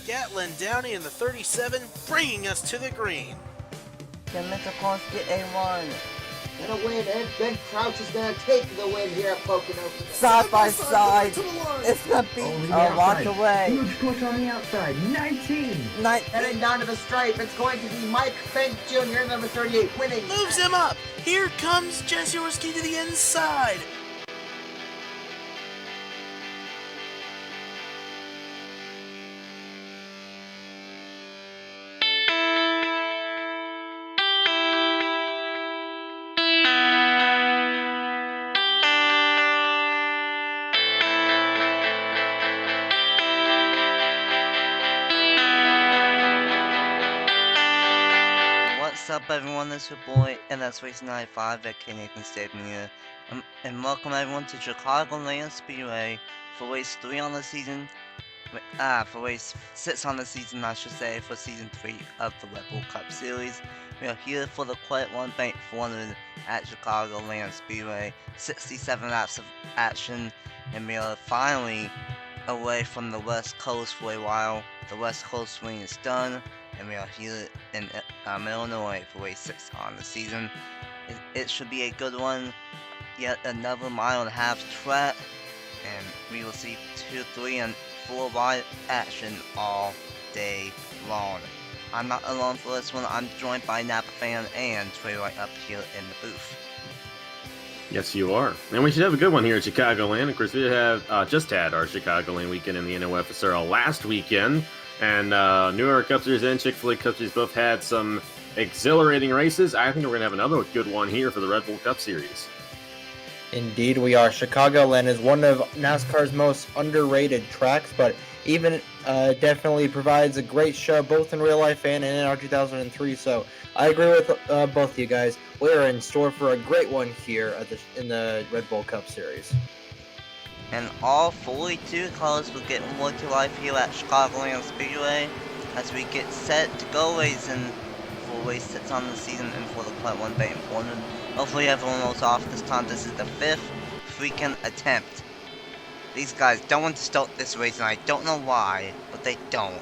Gatlin Downey in the 37, bringing us to the green. Can Mr. Collins get a run? And a win, and Ben Crouch is going to take the win here at Pocono. Side by side, it's going to be a lot away. Huge push on the outside, 19. Heading down to the stripe, it's going to be Mike Fink Jr., number 38, winning. Moves him up. Here comes Jesse Orski to the inside. What's up, everyone? This is your boy NSRacing95 AKA Nathan Stapleton here, and welcome everyone to Chicagoland Speedway for race 3 on the season. For race 6 on the season, I should say, for season 3 of the Red Bull Cup Series. We are here for the CreditOne Bank 400 at Chicagoland Speedway. 67 laps of action, and we are finally away from the West Coast for a while. The West Coast swing is done, and we are here in Illinois for race 6 on the season. It should be a good one. Yet another mile-and-a-half track, and we will see 2, 3, and 4 wide action all day long. I'm not alone for this one. I'm joined by Napa Fan and Trey Wright up here in the booth. Yes, you are. And we should have a good one here at Chicagoland. Of course, we have just had our Chicagoland weekend in the NOFSR last weekend. And New York Cup Series and Chick-fil-A Cup Series both had some exhilarating races. I think we're going to have another good one here for the Red Bull Cup Series. Indeed, we are. Chicagoland is one of NASCAR's most underrated tracks, but even definitely provides a great show both in real life and in our 2003. So I agree with both of you guys. We are in store for a great one here in the Red Bull Cup Series. And all 42 cars will get more to life here at Chicagoland Speedway as we get set to go racing for race 6 on the season and for the CreditOne Bank 400. Hopefully everyone knows off this time. This is the 5th freaking attempt. These guys don't want to start this race, and I don't know why, but they don't.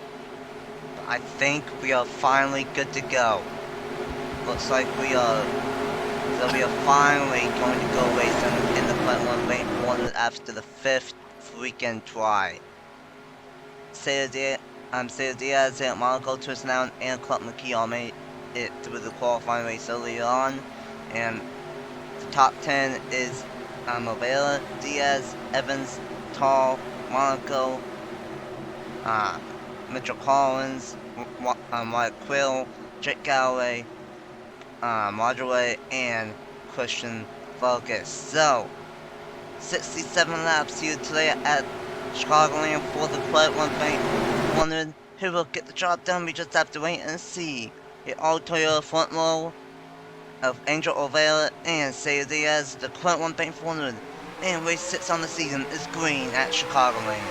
But I think we are finally good to go. Looks like we are finally going to go racing in the CreditOne Bank 400 after the 5th freaking try. Cesar Diaz, Monaco, Tristan, and Club McKee all made it through the qualifying race earlier on. And the top 10 is Movella, Diaz, Evans, Tall, Monaco, Mitchell Collins, Wyatt Quill, Jake Galloway, Modulate, and Christian Focus. So, 67 laps here today at Chicagoland for the CreditOne Bank 400. Who will get the job done? We just have to wait and see. The all Toyota front row of Angel Overa and Cesar Diaz, the CreditOne Bank 400, and race 6 on the season is green at Chicagoland.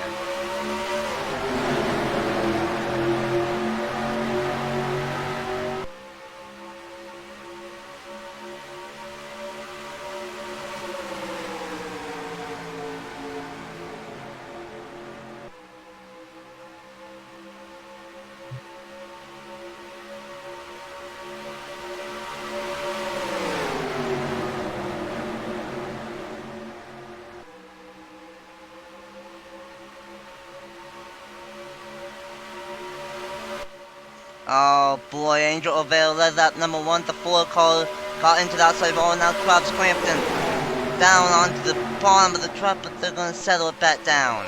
Oh boy, Angel O'Vale led that number 1. The 4 car got into the outside wall, and now Travis Crampton down onto the bottom of the truck, but they're going to settle it back down.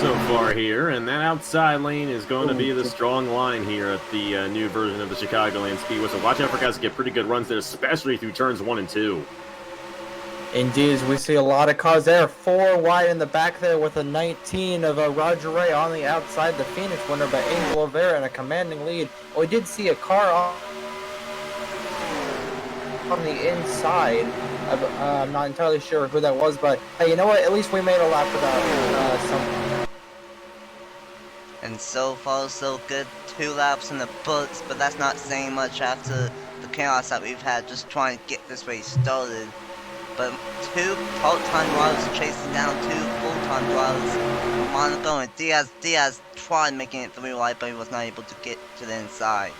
So far here, and that outside lane is going to be the strong line here at the new version of the Chicagoland Speedway. So watch out for guys to get pretty good runs there, especially through turns 1 and 2. Indeed, we see a lot of cars there. 4 wide in the back there with a 19 of Roger Ray on the outside. The Phoenix winner by Angel O'Vera in a commanding lead. We did see a car on the inside. I'm not entirely sure who that was, but hey, you know what? At least we made a lap without some. And so far, so good. 2 laps in the books, but that's not saying much after the chaos that we've had just trying to get this race started. But 2 part-time drivers chasing down 2 full-time drivers Monaco and Diaz. Diaz tried making it 3 wide, but he was not able to get to the inside.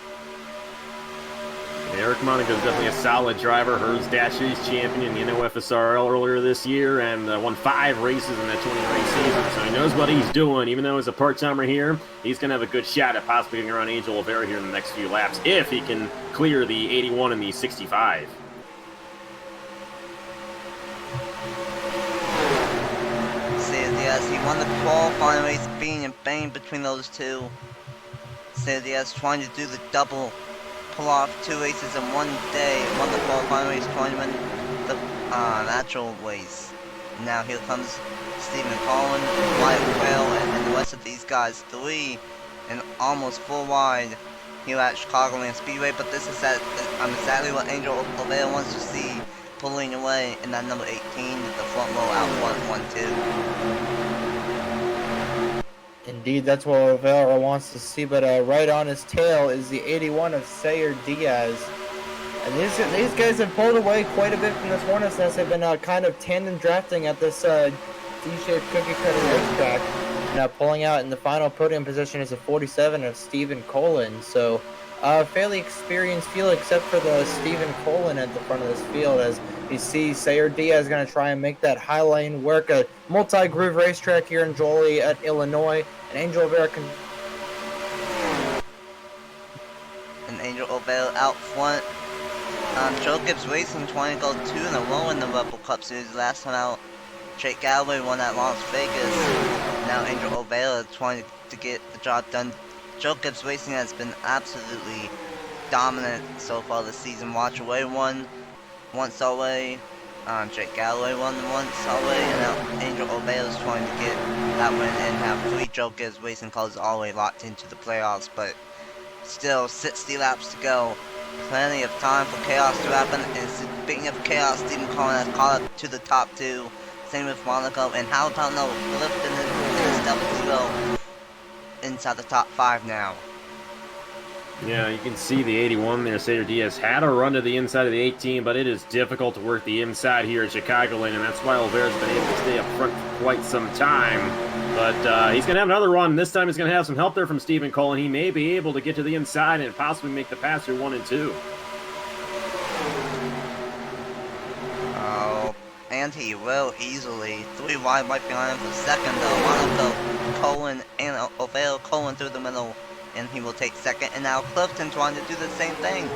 Eric Monaco is definitely a solid driver. Hers Dash Series champion in the NOFSRL earlier this year and won 5 races in that 20-race season. So he knows what he's doing. Even though he's a part-timer here, he's going to have a good shot at possibly getting around Angel Oliveira here in the next few laps if he can clear the 81 and the 65. Diaz, he won the qualifying race, being and bang between those two. Diaz trying to do the double, pull off 2 races in one day, won the qualifying race, trying to win the actual race. Now here comes Stephen Collin, Wright, and the rest of these guys, 3 and almost 4 wide here at Chicagoland Speedway, but this is exactly what Angel Oliveira wants to see, pulling away in that number 18, the front row out 1-1-2. Indeed, that's what Oliveira wants to see, but right on his tail is the 81 of Sayer Diaz. And these guys have pulled away quite a bit from this Hornet's Nest. They've been kind of tandem drafting at this D-shaped cookie cutter racetrack. Now pulling out in the final podium position is a 47 of Stephen Collin. So fairly experienced field except for the Stephen Collin at the front of this field, as you see Sayer Diaz is going to try and make that high lane work. A multi-groove racetrack here in Joliet, Illinois. And Angel Oliveira out front. Joe Gibbs Racing trying to go 2 in a row in the Rebel Cup Series. Last time out, Trey Galloway won at Las Vegas. Now Angel Oliveira trying to get the job done. Joe Gibbs Racing has been absolutely dominant so far this season. Watch Away won once away. Jake Galloway won once away, and now Angel Oliveira's trying to get that win and have 3 Joe Gibbs Racing cars all the way locked into the playoffs, but still 60 laps to go. Plenty of time for chaos to happen, and speaking of chaos, Stephen Collin has caught up to the top 2. Same with Monaco, and how about no Clifton in his double 0 inside the top 5 now. Yeah, you can see the 81 there. Sayer Diaz had a run to the inside of the 18, but it is difficult to work the inside here at Chicagoland, and that's why Oliveira's been able to stay up front for quite some time. But he's going to have another run. This time he's going to have some help there from Stephen Collin. He may be able to get to the inside and possibly make the pass through 1 and 2. Oh, and he will easily. 3 wide right behind him for second, though. Monaco, Collin, and Oliveira, Collin through the middle. And he will take second, and now Clifton trying to do the same thing.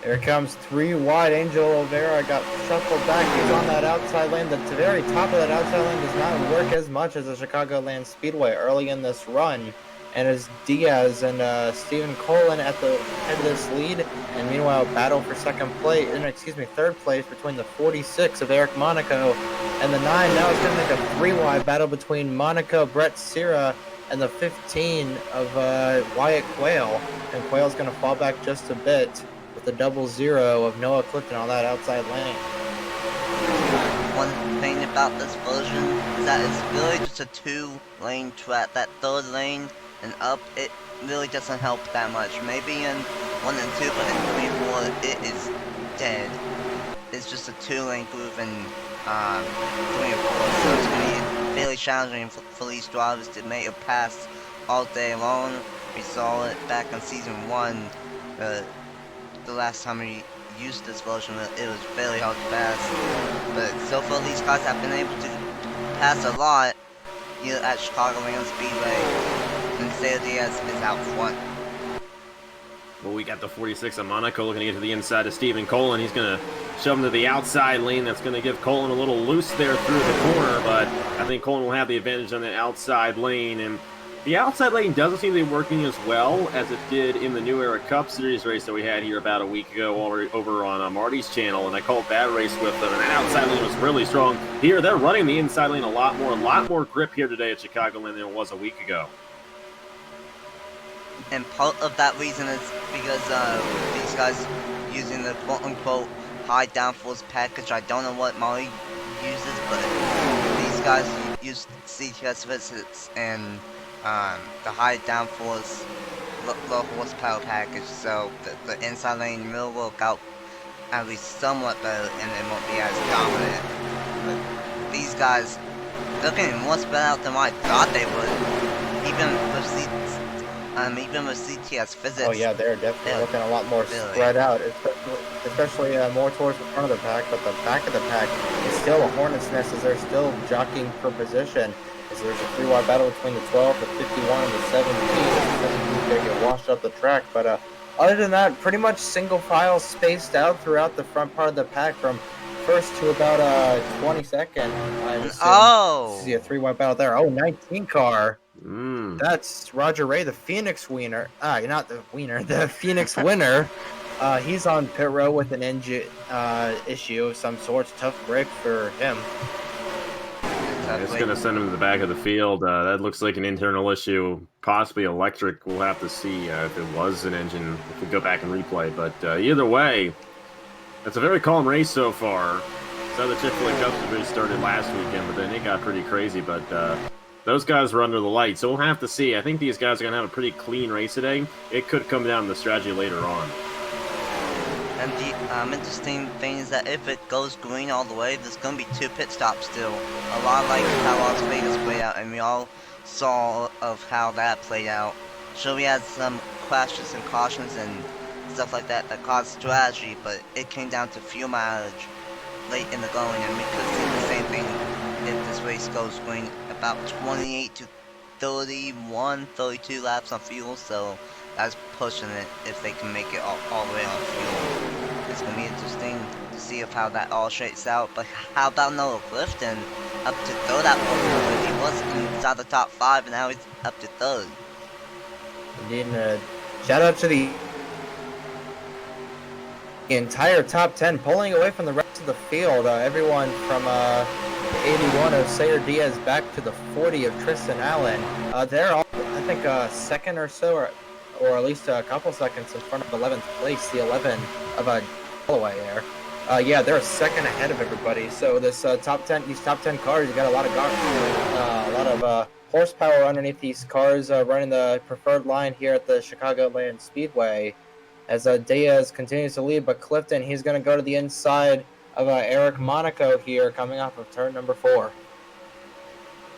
Here comes 3 wide. Angel Oliveira got shuffled back. He's on that outside lane. The very top of that outside lane does not work as much as the Chicagoland Speedway early in this run. And as Diaz and Stephen Collin at the head of this lead, and meanwhile battle for third place between the 46 of Eric Monaco and the 9. Now it's going to make a 3 wide battle between Monaco, Brett Sierra, and the 15 of Wyatt Quayle. And Quayle's going to fall back just a bit with the 00 of Noah Clifton on that outside lane. One thing about this version is that it's really just a 2-lane track. That 3rd lane and up, it really doesn't help that much. Maybe in 1 and 2, but in 3 and 4, it is dead. It's just a 2-lane groove in 3 and 4, so it's going to be fairly challenging for these drivers to make a pass all day long. We saw it back in season 1, the last time we used this version. It was fairly hard to pass, but so far these guys have been able to pass a lot here at Chicagoland Speedway. And Sayer Diaz is out front. Well, we got the 46 of Monaco looking to get to the inside of Stephen Collin. He's going to shove him to the outside lane. That's going to give Collin a little loose there through the corner, but I think Collin will have the advantage on the outside lane. And the outside lane doesn't seem to be working as well as it did in the New Era Cup Series race that we had here about a week ago over on Marty's channel, and I called that race with them, and that outside lane was really strong. Here, they're running the inside lane a lot more grip here today at Chicagoland than it was a week ago. And part of that reason is because these guys using the quote-unquote high downforce package. I don't know what Molly uses, but these guys use CTS visits and the high downforce low horsepower package, so the inside lane will work out at least somewhat better, and it won't be as dominant. But these guys looking more spread out than I thought they would. Even with CTS physics. Oh yeah, they're definitely looking a lot more spread out, especially more towards the front of the pack. But the back of the pack is still a hornet's nest as they're still jockeying for position. As there's a 3-wide battle between the 12, the 51, and the 17. The 17 going to get washed up the track. But other than that, pretty much single file spaced out throughout the front part of the pack from first to about 22nd. Oh! See a 3-wide battle there. Oh, 19 car. Mm. That's Roger Ray, the Phoenix wiener. Not the wiener, the Phoenix winner. He's on pit row with an engine issue of some sort. Tough break for him. It's going to send him to the back of the field. That looks like an internal issue, possibly electric. We'll have to see if it was an engine, if we go back and replay. But either way, it's a very calm race so far. So the Chick-fil-A Cup Series started last weekend, but then it got pretty crazy. But those guys were under the light, so we'll have to see. I think these guys are going to have a pretty clean race today. It could come down to the strategy later on. And the interesting thing is that if it goes green all the way, there's going to be 2 pit stops still. A lot like how Las Vegas played out, and we all saw of how that played out. Sure, we had some crashes and cautions and stuff like that that caused strategy, but it came down to fuel mileage late in the going, and we could see the same thing if this race goes green. About 28 to 31, 32 laps on fuel, so that's pushing it if they can make it all the way on fuel. It's going to be interesting to see how that all shakes out. But how about Noah Clifton up to third at one point? He was inside the top 5 and now he's up to third. Indeed, shout out to the entire top 10 pulling away from the rest of the field. Everyone from 81 of Sayer Diaz back to the 40 of Tristan Allen. They're all, I think, second or so, or at least a couple seconds in front of 11th place, the 11 of Holloway there. Yeah, they're a second ahead of everybody. So this these top 10 cars, you got a lot of horsepower underneath these cars running the preferred line here at the Chicagoland Speedway. As Diaz continues to lead, but Clifton, he's going to go to the inside of Eric Monaco here, coming off of turn number 4.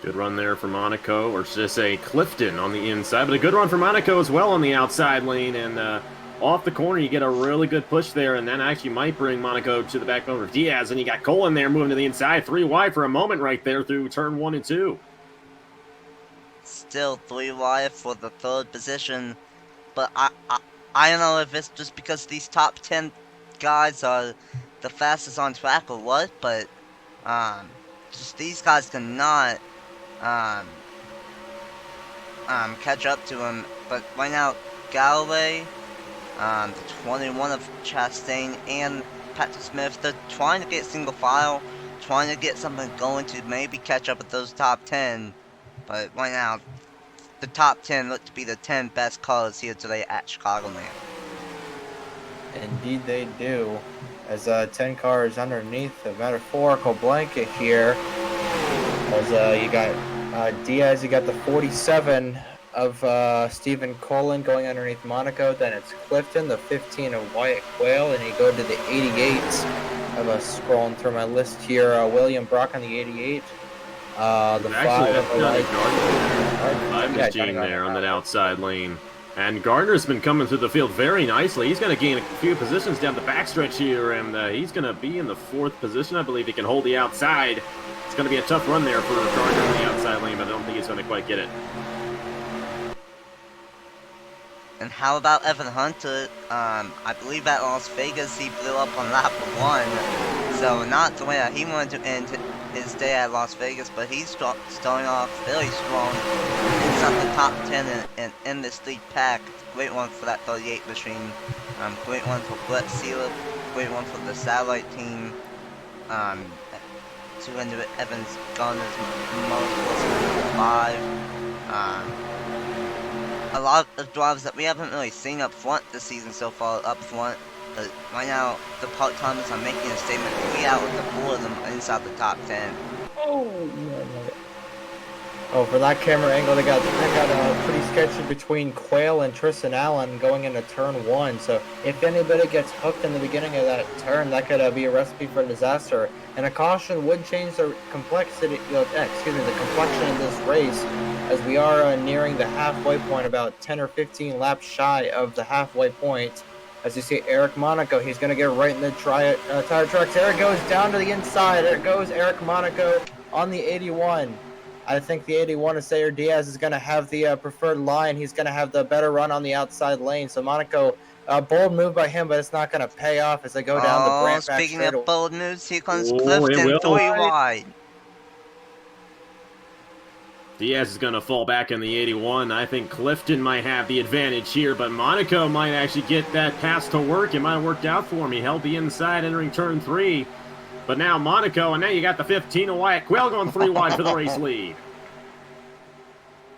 Good run there for Monaco, or should I say Clifton on the inside, but a good run for Monaco as well on the outside lane, and off the corner you get a really good push there, and that actually might bring Monaco to the back over of Diaz, and you got Cole in there moving to the inside, 3 wide for a moment right there through turn 1 and 2. Still 3 wide for the 3rd position, but I don't know if it's just because these top 10 guys are the fastest on track or what, but just these guys cannot catch up to him. But right now, Galloway, the 21 of Chastain, and Patrick Smith, they're trying to get single file, trying to get something going to maybe catch up with those top 10. But right now, the top 10 look to be the 10 best cars here today at Chicagoland. Indeed they do. As 10 cars underneath the metaphorical blanket here. As you got Diaz, you got the 47 of Stephen Colin going underneath Monaco. Then it's Clifton, the 15 of Wyatt Quayle, and you go to the 88 of scrolling through my list here. William Brock on the 88. The Actually, 5 that's of Johnny Gardner. I'm Johnny there on that outside lane. And Gardner's been coming through the field very nicely. He's going to gain a few positions down the backstretch here, and he's going to be in the 4th position. I believe he can hold the outside. It's going to be a tough run there for Gardner in the outside lane, but I don't think he's going to quite get it. And how about Evan Hunter? I believe at Las Vegas he blew up on lap 1. So not the way that he wanted to end his day at Las Vegas, but he's starting off very strong. Inside the top 10 and in this lead pack. Great one for that 38 machine. Great one for Brett Seeler. Great one for the satellite team. 200 Evans Gunners Motorsports 5. A lot of drivers that we haven't really seen up front this season so far up front. But right now, the part-timers are making a statement. 3 out of the 4 of them are inside the top 10. Oh, no. Oh, for that camera angle, they got pretty sketchy between Quail and Tristan Allen going into turn 1. So if anybody gets hooked in the beginning of that turn, that could be a recipe for disaster. And a caution would change the complexity, the complexion of this race, as we are nearing the halfway point, about 10 or 15 laps shy of the halfway point. As you see, Eric Monaco, he's going to get right in the tire tracks. There it goes down to the inside. There goes Eric Monaco on the 81. I think the 81 of Sayer Diaz is going to have the preferred line. He's going to have the better run on the outside lane. So Monaco, bold move by him, but it's not going to pay off as they go down the Brant back speaking of bold moves, here comes Oh, Clifton, 3 wide. Diaz is going to fall back in the 81. I think Clifton might have the advantage here, but Monaco might actually get that pass to work. It might have worked out for him. He held the inside entering turn 3. But now Monaco, and now you got the 15 of Wyatt Quail going 3 wide for the race lead.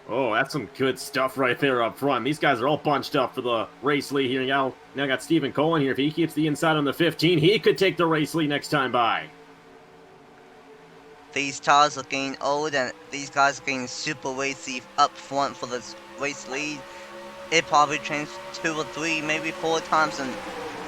Oh, that's some good stuff right there up front. These guys are all bunched up for the race lead here. Now got Stephen Colin here. If he keeps the inside on the 15, he could take the race lead next time by. These tires are getting old, and these guys are getting super racy up front for this race lead. It probably changed 2 or 3, maybe 4 times in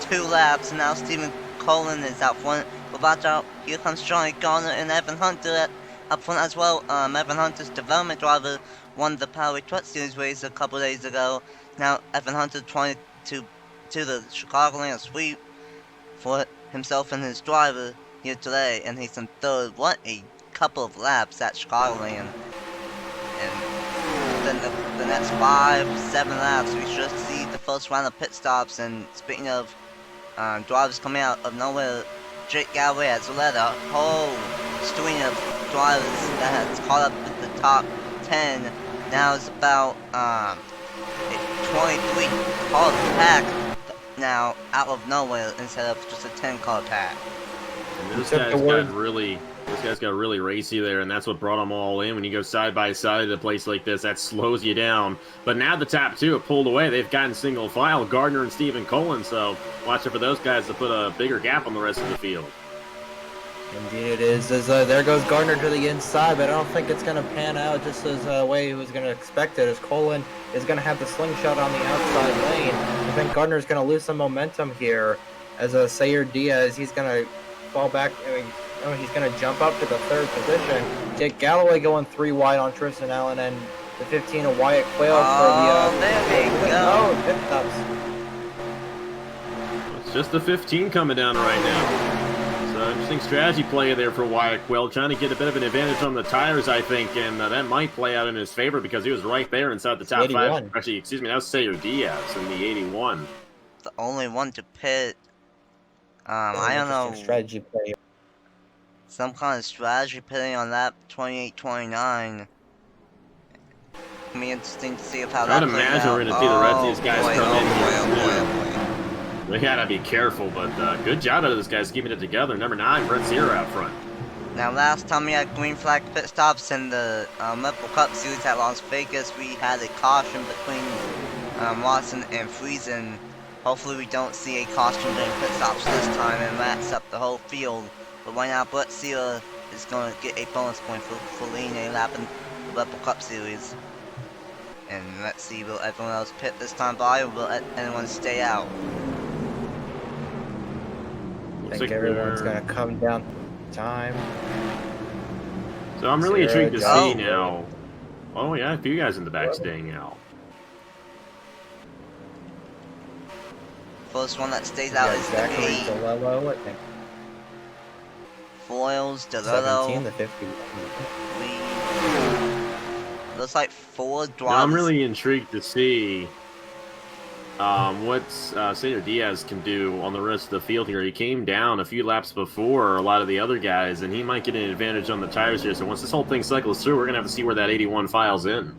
2 laps, and now Stephen Colin is out front. But watch out, here comes Johnny Garner and Evan Hunter up front as well. Evan Hunter's development driver won the Power Truck Series race a couple days ago. Now Evan Hunter trying to the Chicagoland sweep for himself and his driver here today, and he's in 3rd. What a couple of laps at Chicagoland. And then the next 5-7 laps, we should see the first round of pit stops. And speaking of drivers coming out of nowhere, Jake Galloway has led a whole string of drivers that has caught up with the top 10. Now it's about a 23 car pack now out of nowhere instead of just a 10 car pack. And this guy's got really racy there, and that's what brought them all in. When you go side by side at a place like this, that slows you down. But now the top 2 have pulled away. They've gotten single file, Gardner and Stephen Colin, so watch out for those guys to put a bigger gap on the rest of the field. Indeed it is. There goes Gardner to the inside, but I don't think it's going to pan out just as the way he was going to expect it, as Colin is going to have the slingshot on the outside lane. I think Gardner's going to lose some momentum here as Sayer Diaz, he's going to fall back. He's going to jump up to the 3rd position. Jake Galloway going 3 wide on Tristan Allen, and the 15 of Wyatt Quail for the... there we go. Pit stops. It's just the 15 coming down right now. So interesting strategy play there for Wyatt Quail, trying to get a bit of an advantage on the tires, I think, and that might play out in his favor because he was right there inside the top 5. Actually, excuse me, that was Sayer Diaz in the 81. The only one to pit. I don't know. Strategy play. Some kind of strategy pitting on lap 28-29. It'll be interesting to see if how that plays out. I'd imagine we're going to see the rest of these guys come in here. We gotta be careful, but good job out of this guys keeping it together. Number 9, Brett Sear out front. Now, last time we had green flag pit stops in the Red Bull Cup Series at Las Vegas, we had a caution between Watson and Friesen. Hopefully we don't see a caution during pit stops this time and rats up the whole field. But right now, Brett Sear is going to get a bonus point for leading a lap in the Red Bull Cup Series. And let's see, will everyone else pit this time by, or will anyone stay out? I think everyone's going to come down time. So I'm really intrigued to see now. Oh yeah, a few guys in the back staying out. First one that stays out is the 8. DeLello, I think. Foils, DeLello. 17, the 50. Looks like 4 drivers. Now I'm really intrigued to see what Sayer Diaz can do on the rest of the field here. He came down a few laps before a lot of the other guys, and he might get an advantage on the tires here. So once this whole thing cycles through, we're going to have to see where that 81 files in.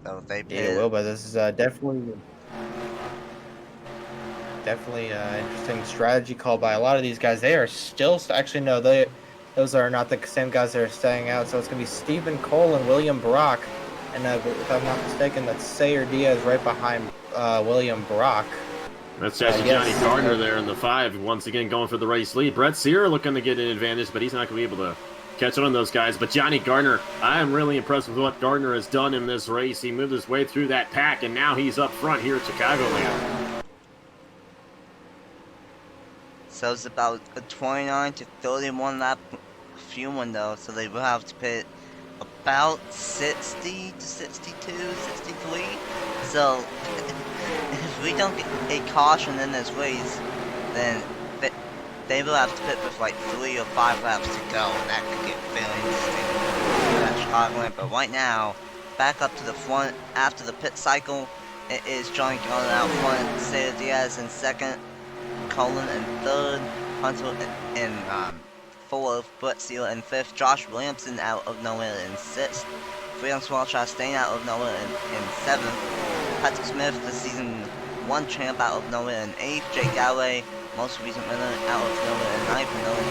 So they Yeah, it will, but this is definitely an interesting strategy call by a lot of these guys. They are still, actually no, those are not the same guys that are staying out. So it's going to be Stephen Cole and William Brock. And if I'm not mistaken, that's Sayer Diaz right behind William Brock. That's actually Johnny Gardner there in the 5, once again going for the race lead. Brett Sear looking to get an advantage, but he's not going to be able to catch on those guys. But Johnny Gardner, I am really impressed with what Gardner has done in this race. He moved his way through that pack, and now he's up front here at Chicagoland. So it's about a 29 to 31 lap fuel window, so they will have to pit about 60 to 62, 63. So if we don't get a caution in this race, then they will have to pit with like 3 or 5 laps to go, and that could get very interesting at Chicagoland. But right now, back up to the front after the pit cycle, it is Johnny Gardner out front, Cesar Diaz in second, Colin in third, Hunter in fourth, Brett Seal in fifth, Josh Williamson out of nowhere in sixth, Francois Chastain out of nowhere in seventh, Patrick Smith, the season 1 champ, out of nowhere in eighth, Jake Galloway, most recent winner, out of nowhere in ninth, and Owen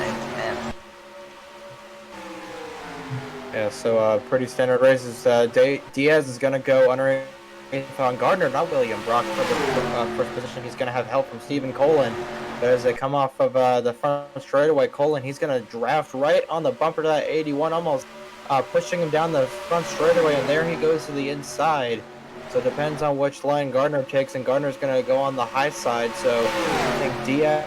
in 10th. Yeah, so pretty standard races. Diaz is going to go underneath on Gardner, not William Brock, for the first position. He's going to have help from Stephen Colin. But as they come off of the front straightaway, Colin, he's going to draft right on the bumper to that 81, almost pushing him down the front straightaway, and there he goes to the inside. So it depends on which line Gardner takes, and Gardner's going to go on the high side. So I think Diaz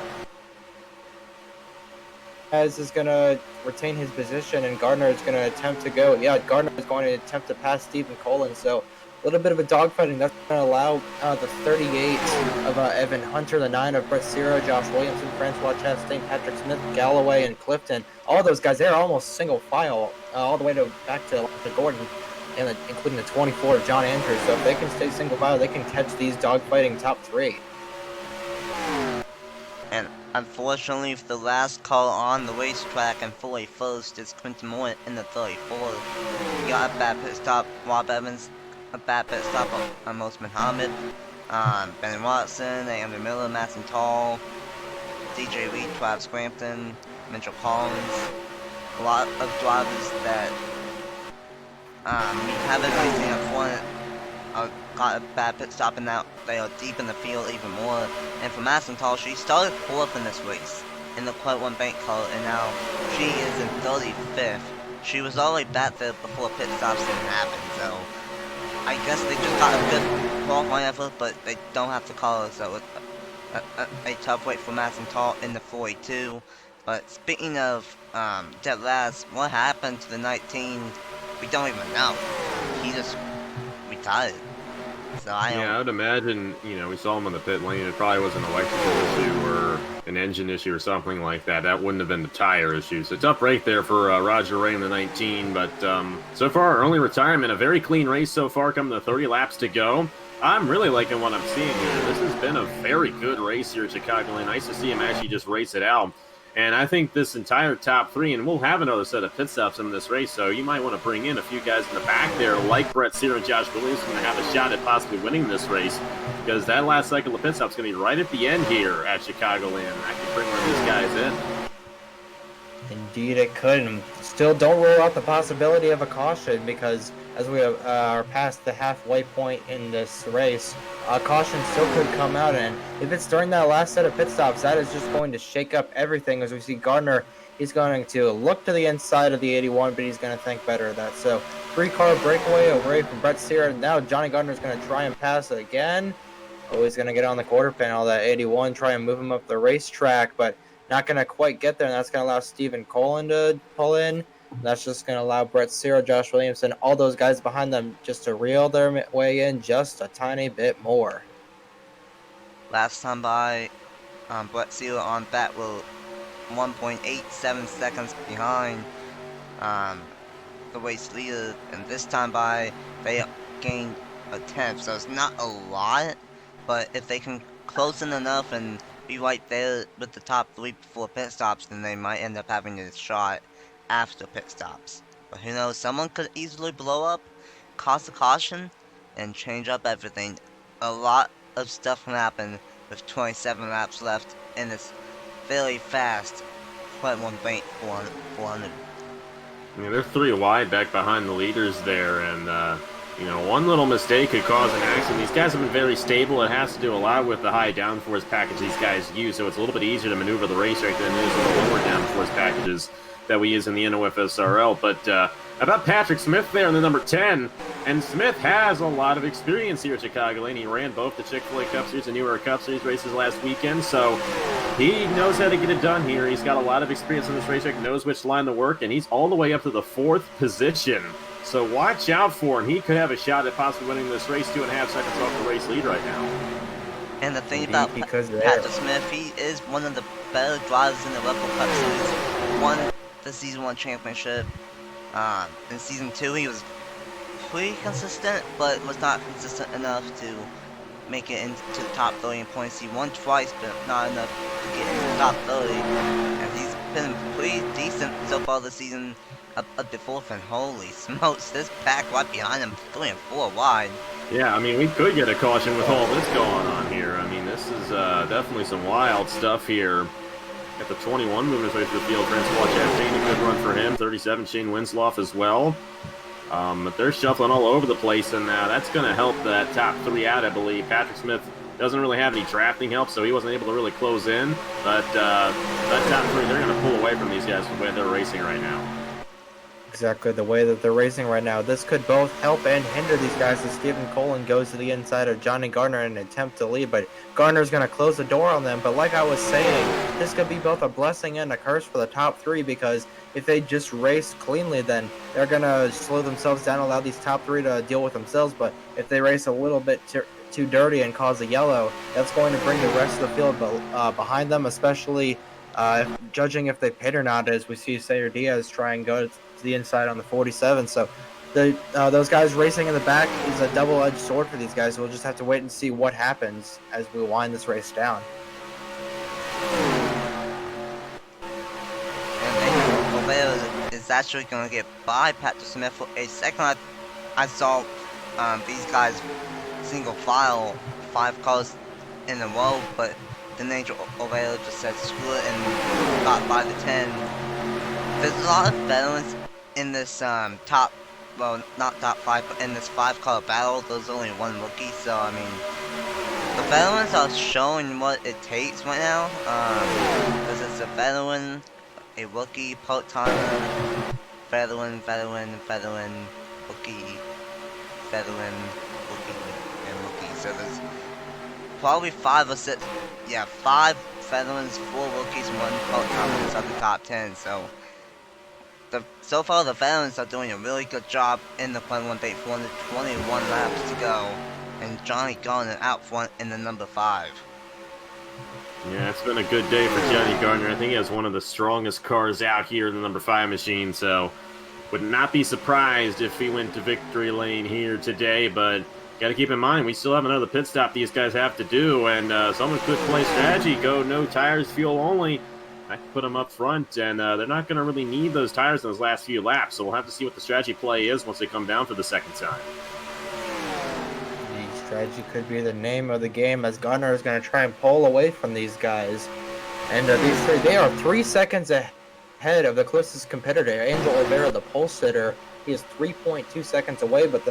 is going to retain his position, and Gardner is going to attempt to go. Yeah, Gardner is going to attempt to pass Stephen Colin. So a little bit of a dogfighting. That's going to allow the 38 of Evan Hunter, the 9 of Brett Ciro, Josh Williamson, Francois Chastain, Patrick Smith, Galloway, and Clifton. All those guys, they're almost single file all the way back to Gordon, and including the 24 of John Andrews. So if they can stay single file, they can catch these dogfighting top 3. And unfortunately, the last car on the racetrack and fully first is Quinton Moore in the 34. He got a bad pit stop. Rob Evans, a bad pit stop on Most Muhammad. Ben Watson, Andrew Miller, Matt Tall, DJ Reed, Travis Scrampton, Mitchell Collins. A lot of drivers that we haven't really seen up front got a bad pit stop, and now they are deep in the field even more. And for Madison Tall, she started 4th in this race in the CreditOne bank car, and now she is in 35th. She was already back there before pit stops didn't happen, so I guess they just got a good qualifying effort, but they don't have to call her, so it's a tough wait for Madison Tall in the 42. But speaking of dead last, what happened to the 19? We don't even know. He just retired. So I would imagine, we saw him on the pit lane. It probably was an electrical issue or an engine issue or something like that. That wouldn't have been the tire issue. So tough break there for Roger Ray in the 19. But so far, early retirement, a very clean race so far, coming to 30 laps to go. I'm really liking what I'm seeing here. This has been a very good race here at Chicagoland. Nice to see him actually just race it out. And I think this entire top 3, and we'll have another set of pit stops in this race, so you might want to bring in a few guys in the back there, like Brett Sear and Josh Williams, going to have a shot at possibly winning this race, because that last cycle of pit stop is going to be right at the end here at Chicagoland. I can bring one of these guys in. Indeed it could, and still don't rule out the possibility of a caution, because as we are past the halfway point in this race, a caution still could come out, and if it's during that last set of pit stops, that is just going to shake up everything. As we see Gardner, he's going to look to the inside of the 81, but he's going to think better of that. So 3-car breakaway away from Brett Sear. Now Johnny Gardner's going to try and pass it again. Oh, he's going to get on the quarter panel, that 81, try and move him up the racetrack, but not going to quite get there, and that's going to allow Stephen Colin to pull in. That's just going to allow Brett Ciro, Josh Williamson, all those guys behind them just to reel their way in just a tiny bit more. Last time by, Brett Ciro on that were 1.87 seconds behind the race leader, and this time by they gained a 10th, so it's not a lot, but if they can close in enough and be right there with the top 3 before pit stops, then they might end up having a shot after pit stops. But who knows, someone could easily blow up, cause a caution, and change up everything. A lot of stuff can happen with 27 laps left in this very fast CreditOne bank 400. Yeah, they're 3 wide back behind the leaders there, and one little mistake could cause an accident. These guys have been very stable. It has to do a lot with the high downforce package these guys use, so it's a little bit easier to maneuver the racetrack than it is with the lower downforce packages. that we use in the NOFSRL. But about Patrick Smith there in the number 10, and Smith has a lot of experience here at Chicagoland. He ran both the Chick-fil-A Cup Series and New York Cup Series races last weekend, so he knows how to get it done here. He's got a lot of experience in this racetrack, knows which line to work, and he's all the way up to the 4th position. So watch out for him. He could have a shot at possibly winning this race 2.5 seconds off the race lead right now. And the thing about Patrick Smith, he is one of the better drivers in the Rebel Cup Series. Won the Season 1 championship. In Season 2, he was pretty consistent, but was not consistent enough to make it into the top 30 in points. He won twice, but not enough to get into the top 30. And he's been pretty decent so far this season, up to 4th, and holy smokes, this pack right behind him, 3 and 4 wide. Yeah, I mean, we could get a caution with all this going on here. I mean, this is definitely some wild stuff here. Got the 21 moving his way through the field. Francois Chastain, a good run for him. 37, Shane Winslow as well. But they're shuffling all over the place, and that's going to help that top 3 out, I believe. Patrick Smith doesn't really have any drafting help, so he wasn't able to really close in. But that top 3, they're going to pull away from these guys the way they're racing right now. Exactly the way that they're racing right now. This could both help and hinder these guys as Stephen Colin goes to the inside of Johnny Gardner in an attempt to lead, but Gardner's going to close the door on them. But like I was saying, this could be both a blessing and a curse for the top 3, because if they just race cleanly, then they're going to slow themselves down, allow these top 3 to deal with themselves. But if they race a little bit too dirty and cause a yellow, that's going to bring the rest of the field behind them, especially judging if they pit or not, as we see Sayer Diaz try and go to the inside on the 47. So those guys racing in the back is a double-edged sword for these guys. We'll just have to wait and see what happens as we wind this race down. And Oveo is actually going to get by Patrick Smith for a second. I saw these guys single file 5 cars in a row, but then Angel Oveo just said screw it and got by the 10. There's a lot of veterans in this top, well, not top 5, but in this 5-car battle. There's only 1 rookie, so I mean, the veterans are showing what it takes right now. Because it's a veteran, a rookie, part-timer, veteran, rookie, and rookie. So there's probably 5 or 6, yeah, 5 veterans, 4 rookies, 1 part-timer inside the top 10. So far, the veterans are doing a really good job in the front 421 laps to go, and Johnny Gardner out front in the number 5. Yeah, it's been a good day for Johnny Gardner. I think he has one of the strongest cars out here in the number 5 machine, so would not be surprised if he went to victory lane here today, but got to keep in mind, we still have another pit stop these guys have to do, and someone could play strategy, go no tires, fuel only. I can put them up front, and they're not going to really need those tires in those last few laps, so we'll have to see what the strategy play is once they come down for the second time. The strategy could be the name of the game, as Gardner is going to try and pull away from these guys. And they are 3 seconds ahead of the closest competitor, Angel Olvera, the pole sitter. He is 3.2 seconds away, but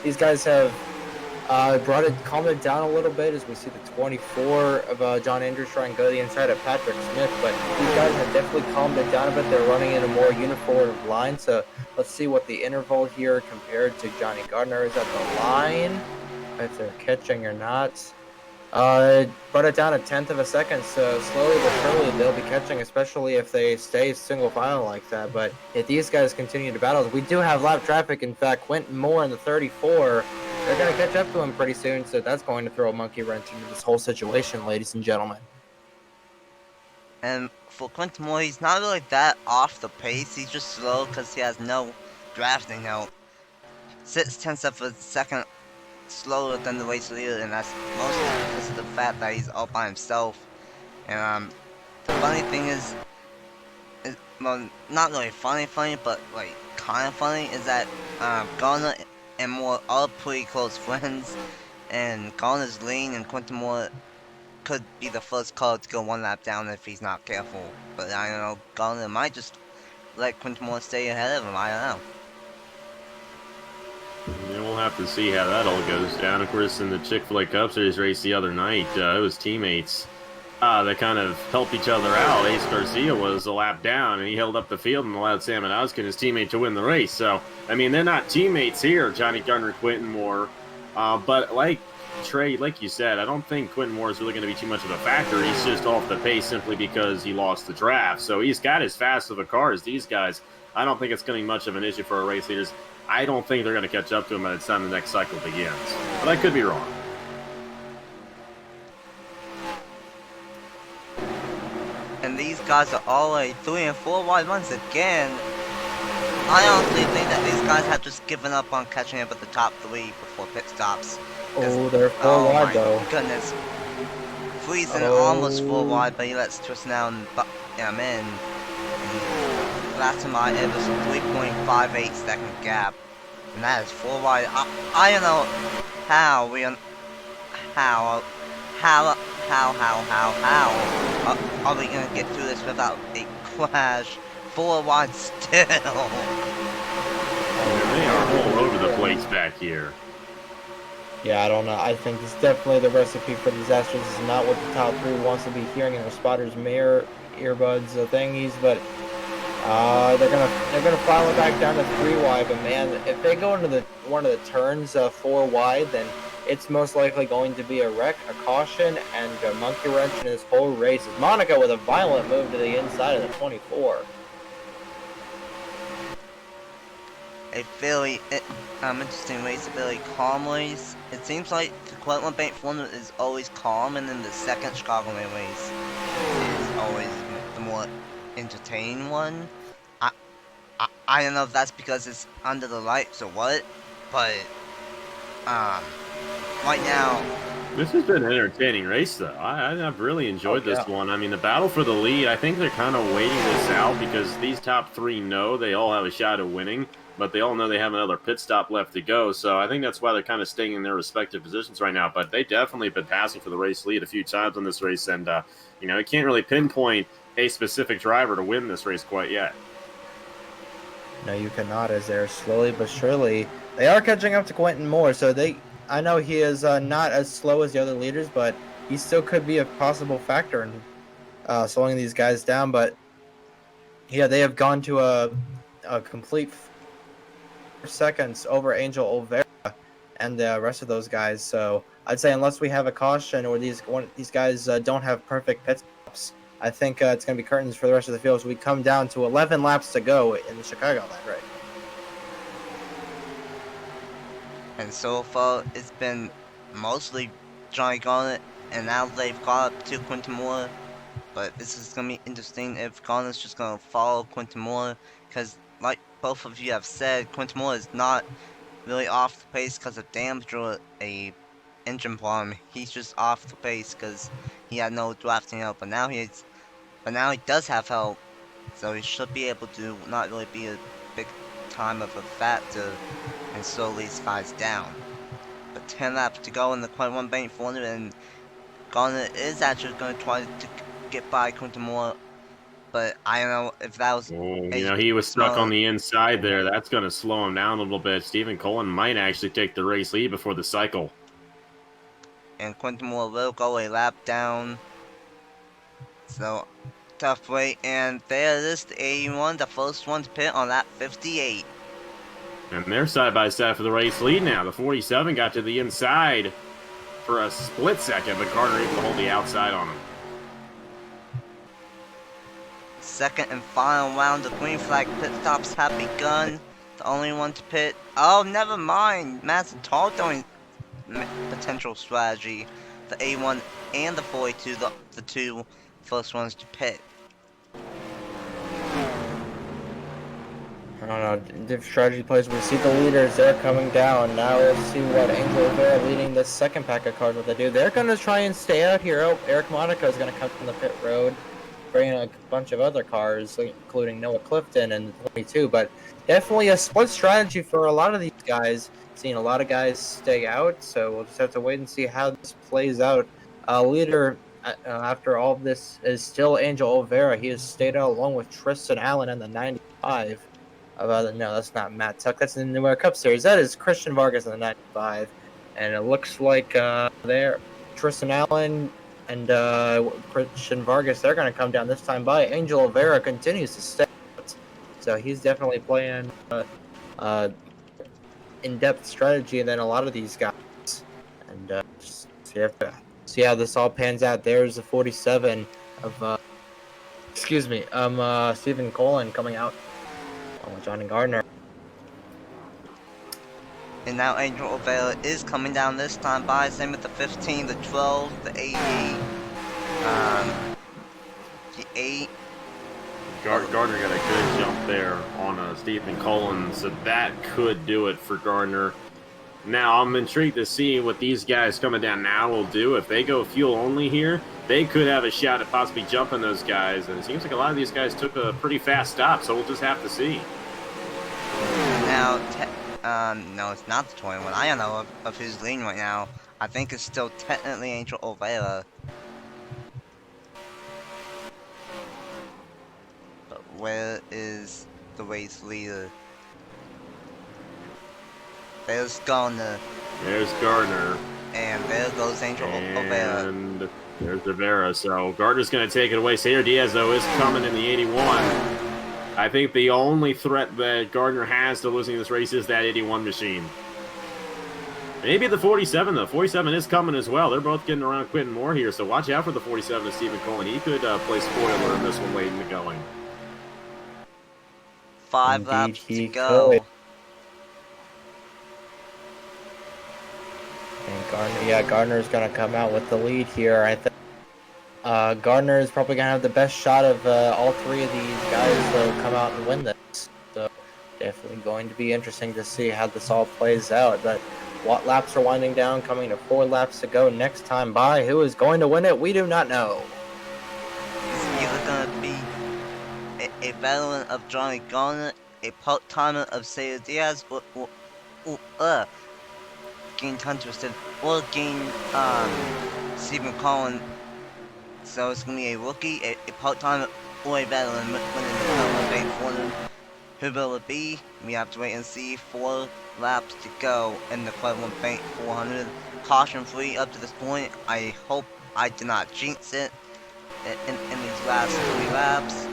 these guys have calmed it down a little bit as we see the 24 of John Andrews try and go to the inside of Patrick Smith, but these guys have definitely calmed it down a bit. They're running in a more uniform line, so let's see what the interval here compared to Johnny Gardner is at the line, if they're catching or not. Brought it down a 1/10 of a second, so slowly but surely they'll be catching, especially if they stay single file like that. But if these guys continue to battle, we do have lap traffic. In fact, Quentin Moore in the 34, they're going to catch up to him pretty soon, so that's going to throw a monkey wrench into this whole situation, ladies and gentlemen. And for Quentin Moore, he's not really that off the pace. He's just slow because he has no drafting help. 6/10 of a second slower than the race leader, and that's mostly because of the fact that he's all by himself. And the funny thing is well, not really funny, but like kind of funny, is that Gardner and Moore are pretty close friends, and Gardner's lean, and Quentin Moore could be the first car to go 1 lap down if he's not careful. But I don't know, Gardner might just let Quentin Moore stay ahead of him. I don't know. Yeah, we'll have to see how that all goes down. Of course, in the Chick-fil-A Cup Series race the other night, it was teammates that kind of help each other out. Ace Garcia was a lap down, and he held up the field and allowed Sam Manowski and his teammate to win the race. So, I mean, they're not teammates here, Johnny Gardner, Quentin Moore. But like Trey, like you said, I don't think Quentin Moore is really going to be too much of a factor. He's just off the pace simply because he lost the draft. So he's got as fast of a car as these guys. I don't think it's going to be much of an issue for our race leaders. I don't think they're going to catch up to him by the time the next cycle begins. But I could be wrong. And these guys are already 3 and 4 wide once again. I honestly think that these guys have just given up on catching up with the top 3 before pit stops. Oh, they're 4 wide though. Goodness. Friesen almost 4 wide, but he lets Tristan Allen him in. And last time it was a 3.58 second gap. And that is 4 wide. I don't know how we are we gonna get through this without a crash? 4 wide still. They are all over the place back here. Yeah, I don't know. I think it's definitely the recipe for disaster. This is not what the top 3 wants to be hearing in their spotters' mirror, earbuds, thingies. But they're gonna file it back down to 3 wide. But man, if they go into one of the turns 4 wide, then it's most likely going to be a wreck, a caution, and a monkey wrench in this whole race. It's Monaco with a violent move to the inside of the 24. A very interesting race, a very calm race. It seems like the CreditOne Bank Formula is always calm, and then the second Chicagoland race is always the more entertaining one. I don't know if that's because it's under the lights or what, but right now. This has been an entertaining race, though. I've really enjoyed this one. I mean, the battle for the lead, I think they're kind of waiting this out because these top 3 know they all have a shot at winning, but they all know they have another pit stop left to go. So I think that's why they're kind of staying in their respective positions right now. But they definitely have been passing for the race lead a few times on this race, and you know, you can't really pinpoint a specific driver to win this race quite yet. No, you cannot, as they're slowly but surely. They are catching up to Quentin Moore, so I know he is not as slow as the other leaders, but he still could be a possible factor in slowing these guys down. But yeah, they have gone to a complete 4 seconds over Angel Olvera and the rest of those guys. So I'd say unless we have a caution or these guys don't have perfect pit stops, I think it's going to be curtains for the rest of the field. So we come down to 11 laps to go in the Chicagoland, right? And so far, it's been mostly Johnny Garnett, and now they've got up to Quentin Moore. But this is going to be interesting if Garnett's just going to follow Quentin Moore, because like both of you have said, Quentin Moore is not really off the pace because of damage or a engine problem. He's just off the pace because he had no drafting help, but now he does have help, so he should be able to not really be a big time of a factor and slow these guys down. But 10 laps to go in the CreditOne Bank Formula, and Garnet is actually going to try to get by Quentin Moore, but I don't know if that was. You know, he was stuck on the inside there. That's going to slow him down a little bit. Stephen Cullen might actually take the race lead before the cycle. And Quentin Moore will go a lap down. So, tough wait. And there it is, the 81, the first one to pit on lap 58. And they're side by side for the race lead now. The 47 got to the inside for a split second, but Carter able to hold the outside on him. Second and final round of green flag pit stops have begun. The only one to pit. Oh, never mind. Madsen Tall doing potential strategy. The A1 and the 42, the two first ones to pit. I don't know, different strategy plays. We see the leaders, they're coming down. Now let's see what Angel Rivera leading the second pack of cars, what they do. They're going to try and stay out here. Oh, Eric Monaco is going to come from the pit road, bringing a bunch of other cars, including Noah Clifton and the 22. But definitely a split strategy for a lot of these guys. Seeing a lot of guys stay out, so we'll just have to wait and see how this plays out. Leader, after all of this, is still Angel Olvera. He has stayed out along with Tristan Allen in the 95. No, that's not Matt Tuck. That's in the New York Cup Series. That is Christian Vargas in the 95. And it looks like there, Tristan Allen and Christian Vargas, they're going to come down this time by. Angel Oliveira continues to stay out, so he's definitely playing in-depth strategy than a lot of these guys. And just see how this all pans out. There's the 47 of Stephen Colin coming out along with Johnny Gardner. And now Angel Oliveira is coming down this time by. Same with the 15, the 12, the 88, the 8. Gardner got a good jump there on Stephen Cullen, so that could do it for Gardner. Now, I'm intrigued to see what these guys coming down now will do. If they go fuel only here, they could have a shot at possibly jumping those guys. And it seems like a lot of these guys took a pretty fast stop, so we'll just have to see. Now, no, it's not the 21. I don't know of who's leading right now. I think it's still technically Angel Oliveira. But where is the race leader? There's Gardner. There's Gardner. And there goes Angel Oliveira. And there's Rivera. So Gardner's going to take it away. Sayer Diaz, though, is coming in the 81. I think the only threat that Gardner has to losing this race is that 81 machine. Maybe the 47, though. 47 is coming as well. They're both getting around Quentin Moore here, so watch out for the 47 of Stephen Cullen. He could play spoiler in this one late in the going. 5 Indeed, laps to he go. could. And Gardner's going to come out with the lead here. I think Gardner is probably going to have the best shot of all three of these guys to come out and win this. So definitely going to be interesting to see how this all plays out. But what laps are winding down, coming to 4 laps to go next time by. Who is going to win it? We do not know. It's either going to be a veteran of Johnny Gardner, a part-timer of Sayer Diaz, or getting tongue twisted, or getting Stephen Collin. So it's going to be a rookie, a part-timer, or a veteran winning the Bay 400. Who will it be? We have to wait and see. 4 laps to go in the CreditOne Bank 400. Caution free up to this point. I hope I did not jinx it in these last 3 laps.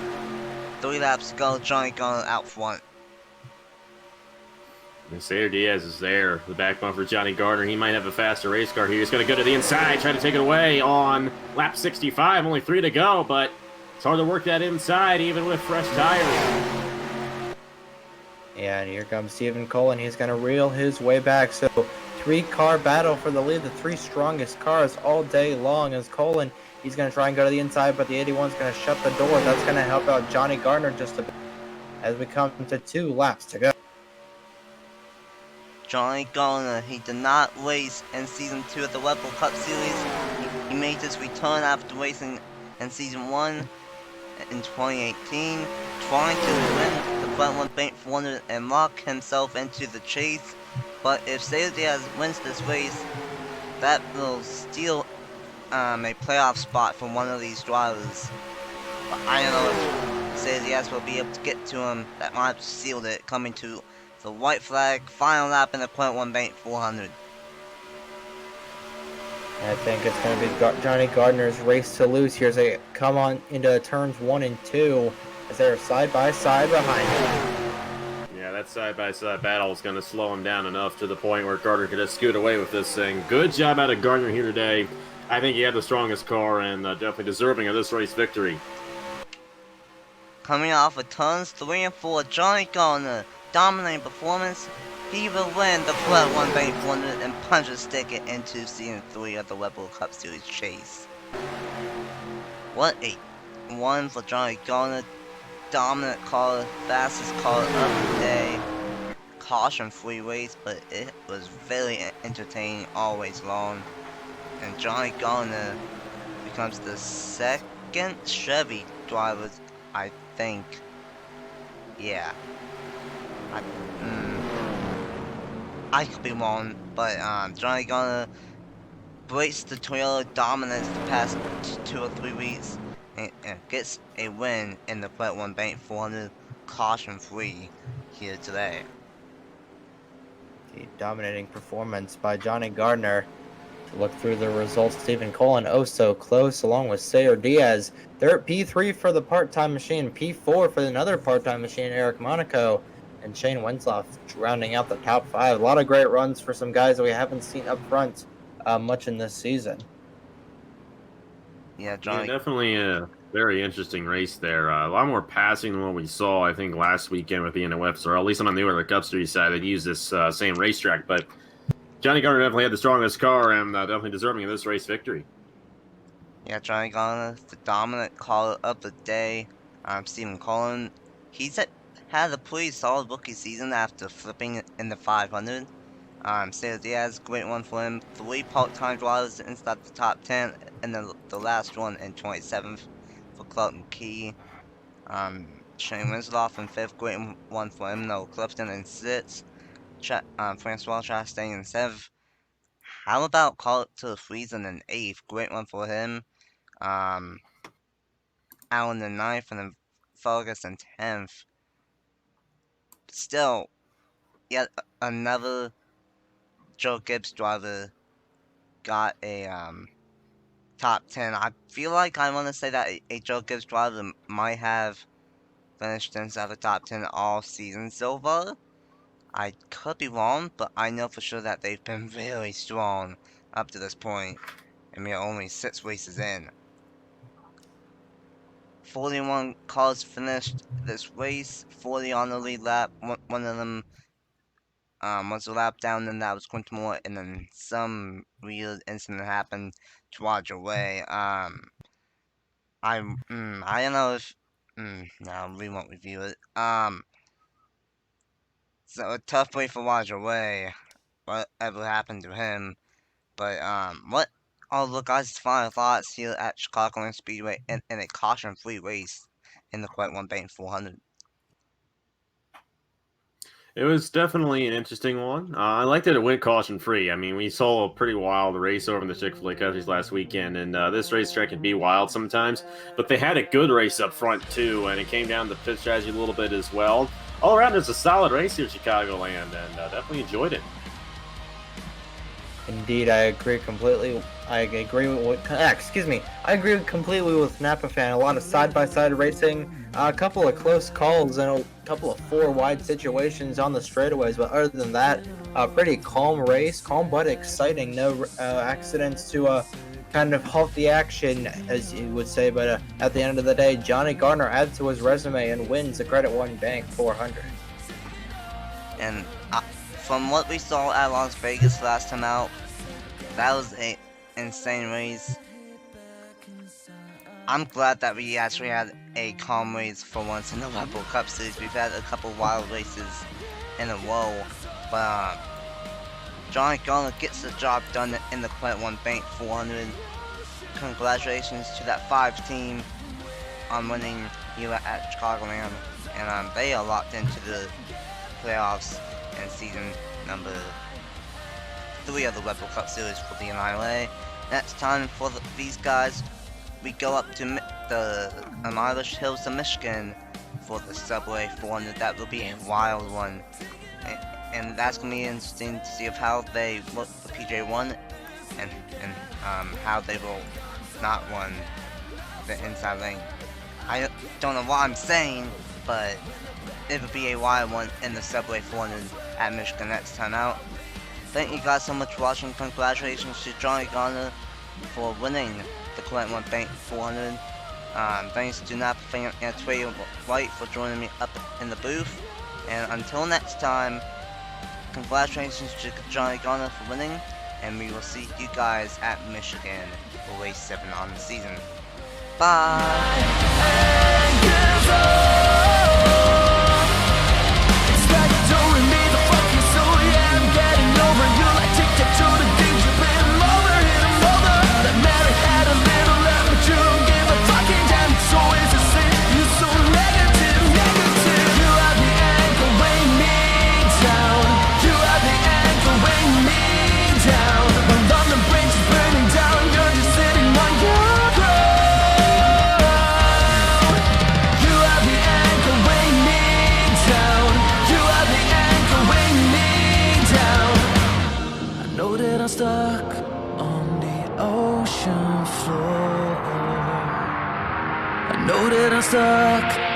3 laps to go, Johnny Gardner out front. And Sayer Diaz is there. The back bumper, Johnny Gardner. He might have a faster race car here. He's going to go to the inside, try to take it away on lap 65. Only 3 to go, but it's hard to work that inside even with fresh tires. Yeah, and here comes Stephen Cullen. He's going to reel his way back. So 3-car battle for the lead. The 3 strongest cars all day long as Cullen. He's going to try and go to the inside, but the 81's going to shut the door. That's going to help out Johnny Gardner just a bit as we come to 2 laps to go. Johnny Gardner, he did not race in Season 2 of the Red Bull Cup Series. He made his return after racing in Season 1 in 2018, trying to win the CreditOne Bank 400 and lock himself into the chase. But if Sayer Diaz wins this race, that will steal a playoff spot from one of these drivers. But I don't know if Sayer Diaz will be able to get to him. That might have sealed it, coming to the white flag final lap in the CreditOne Bank 400. I think it's going to be Johnny Gardner's race to lose here as they come on into turns 1 and 2 as they're side by side behind him. Yeah, that side-by-side battle is going to slow him down enough to the point where Gardner could just scoot away with this thing. Good job out of Gardner here today. I think he had the strongest car and definitely deserving of this race victory. Coming off of turns 3 and 4, Johnny Gardner, dominating performance. He will win the CreditOne Bank 400 and punch his ticket into Season 3 of the Red Bull Cup Series chase. What a one for Johnny Gardner. Dominant car, fastest car of the day. Caution-free race, but it was very entertaining all race long. And Johnny Gardner becomes the 2nd Chevy driver, I think. Yeah. I could be wrong, but Johnny Gardner breaks the Toyota dominance the past 2 or 3 weeks and gets a win in the CreditOne Bank 400 caution-free here today. The dominating performance by Johnny Gardner. To look through the results, Stephen Cullen oh so close, along with Sayer Diaz. They're at P3 for the part-time machine, P4 for another part-time machine, Eric Monaco, and Shane Winslow rounding out the top 5. A lot of great runs for some guys that we haven't seen up front much in this season. Yeah, Johnny. Definitely a very interesting race there. A lot more passing than what we saw, I think, last weekend with the NOFs, or at least on the newer Cup Series side. They'd use this same racetrack, but Johnny Garner definitely had the strongest car and definitely deserving of this race victory. Yeah, Johnny Garner, the dominant caller of the day. Stephen Cullen, had a pretty solid rookie season after flipping in the 500. Sayer Diaz, great one for him. 3 part-time drivers inside the top 10, and then the last one in 27th for Clark McKee. Shane Winslow in 5th, great one for him. Noah Clifton in 6th. Francois Chastain in 7th. How about Carl to Friesen in 8th? Great one for him. Allen in 9th, and then Fergus in 10th. Still, yet another Joe Gibbs driver got a top 10. I feel like I want to say that a Joe Gibbs driver might have finished inside the top 10 all season so far. I could be wrong, but I know for sure that they've been very strong up to this point, and we are only 6 races in. 41 cars finished this race, 40 on the lead lap. One of them was a lap down, and that was Quinton Moore, and then some weird incident happened to Roger Way. I don't know if no, we won't review it. So a tough way for Roger Way, whatever happened to him. But what are the guys' final thoughts here at Chicagoland Speedway in a caution-free race in the CreditOne Bank 400? It was definitely an interesting one. I liked that it went caution-free. I mean, we saw a pretty wild race over in the Chick-fil-A Cup last weekend, and this racetrack can be wild sometimes. But they had a good race up front, too, and it came down to pit strategy a little bit as well. All around, it's a solid race here at Chicagoland, and definitely enjoyed it. Indeed, I agree completely. I agree completely with Napa Fan. A lot of side-by-side racing, a couple of close calls, and a couple of 4-wide situations on the straightaways. But other than that, a pretty calm race, calm but exciting. No accidents to kind of halt the action, as you would say. But at the end of the day, Johnny Garner adds to his resume and wins the CreditOne Bank 400. And from what we saw at Las Vegas last time out, that was an insane race. I'm glad that we actually had a calm race for once in the Rebel Cup Series. We've had a couple wild races in a row, but Johnny Garner gets the job done in the CreditOne Bank 400. Congratulations to that 5 team on winning here at Chicagoland, and they are locked into the playoffs in season number 3 of the Rebel Cup Series for the NILA. Next time for these guys, we go up to the Irish Hills of Michigan for the Subway 400. That will be a wild one, and that's gonna be interesting to see of how they look for PJ1 and how they will not win the inside lane. I don't know what I'm saying, but it would be a wild one in the Subway 400 at Michigan next time out. Thank you guys so much for watching. Congratulations to Johnny Garner for winning the CreditOne Bank 400. Thanks to Napa Fan and Trey Wright for joining me up in the booth. And until next time, congratulations to Johnny Garner for winning, and we will see you guys at Michigan for race 7 on the season. Bye! Stuck on ocean floor. I know that I'm stuck